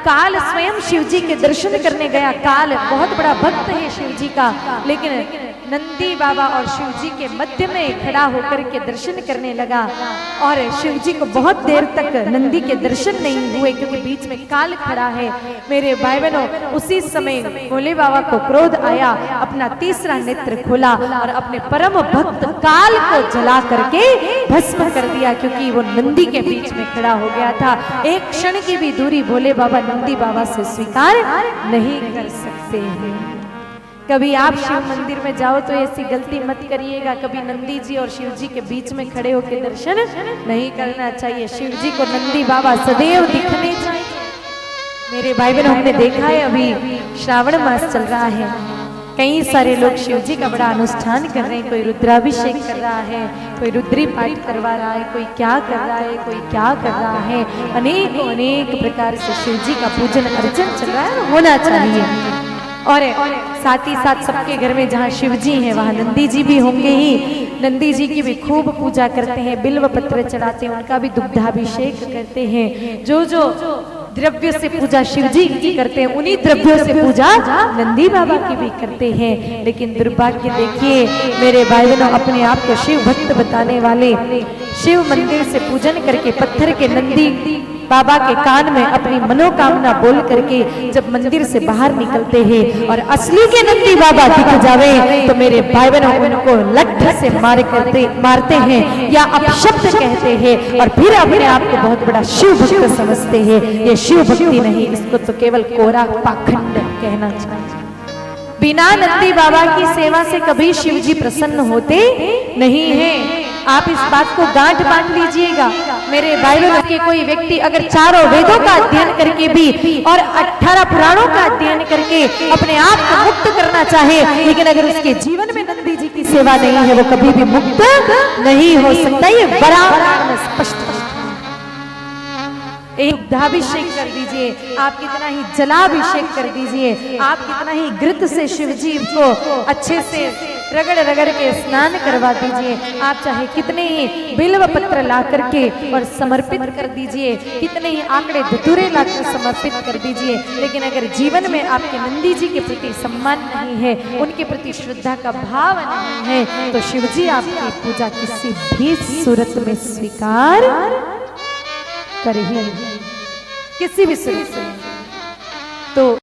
काल स्वयं शिव जी के दर्शन करने गया। काल बहुत बड़ा भक्त है शिव जी का, लेकिन नंदी बाबा और शिव जी के मध्य में खड़ा होकर के दर्शन करने लगा और शिव जी को बहुत देर तक नंदी के दर्शन नहीं हुए क्योंकि बीच में काल खड़ा है। मेरे भाई बहनों, उसी समय भोले बाबा को क्रोध आया, अपना तीसरा नेत्र खोला और अपने परम भक्त काल को जला करके भस्म कर दिया, क्योंकि वो नंदी के बीच में खड़ा हो गया था। एक क्षण की भी दूरी भोले बाबा नंदी बाबा से स्वीकार नहीं कर सकते हैं। कभी आप शिव मंदिर में जाओ तो ऐसी गलती मत करिएगा, कभी नंदी जी और शिव जी के बीच में खड़े होकर दर्शन नहीं करना चाहिए। शिव जी को नंदी बाबा सदैव दिखने चाहिए। मेरे भाई बहनों, हमने देखा है अभी श्रावण मास चल रहा है, कई सारे लोग शिव जी का बड़ा अनुष्ठान कर रहे हैं। कोई रुद्राभिषेक कर रहा है, कोई रुद्री पाठ करवा रहा है, कोई क्या कर रहा है, कोई क्या कर रहा है। अनेक प्रकार से शिव जी का पूजन अर्चन चल रहा है, होना चाहिए। और साथ ही साथ सबके घर में जहाँ शिव जी हैं वहाँ नंदी जी भी होंगे ही। नंदी जी की भी खूब पूजा करते हैं, बिल्व पत्र चढ़ाते हैं, उनका भी दुग्धाभिषेक करते हैं। जो जो द्रव्य से पूजा शिव जी की करते हैं, उन्हीं द्रव्यों से पूजा नंदी बाबा की भी करते हैं। लेकिन दुर्भाग्य देखिए मेरे भाई बहनों, अपने आप को शिव भक्त बताने वाले शिव मंदिर से पूजन करके पत्थर के नंदी बाबा के कान में अपनी मनोकामना बोल करके जब मंदिर से बाहर निकलते हैं और असली के नंदी बाबा दिख जावे तो मेरे भाई बहनों उनको लठ से मारते हैं या अपशब्द कहते हैं और फिर अपने आप को बहुत बड़ा शिव भक्त समझते हैं। ये शिव भक्ति नहीं, इसको तो केवल कोरा पाखंड कहना चाहिए। बिना नंदी बाबा की सेवा से कभी शिव जी प्रसन्न होते नहीं हैं। आप इस बात को गांठ बांध लीजिएगा मेरे भाई बहनों। के कोई व्यक्ति अगर चारों वेदों का अध्ययन करके भी और 18 पुराणों का अध्ययन करके अपने आप को मुक्त करना चाहे, लेकिन अगर उसके जीवन में नंदी जी की सेवा नहीं है, वो कभी भी मुक्त नहीं हो सकता। ये बराबर स्पष्ट। एक दुग्धाभिषेक कर दीजिए, आप कितना ही जलाभिषेक कर दीजिए, आप कितना ही घृत से शिव जी को अच्छे से रगड़ रगड़ के स्नान करवा दीजिए, आप चाहे कितने ही बिल्व पत्र ला करके और समर्पित कर दीजिए, कितने ही आंकड़े धतूरे लाकर समर्पित कर दीजिए, लेकिन अगर जीवन में आपके नंदी जी के प्रति सम्मान नहीं है, उनके प्रति श्रद्धा का भाव नहीं है, तो शिव जी आपकी पूजा किसी भी सूरत में स्वीकार करेंगे, किसी भी सूरत में। तो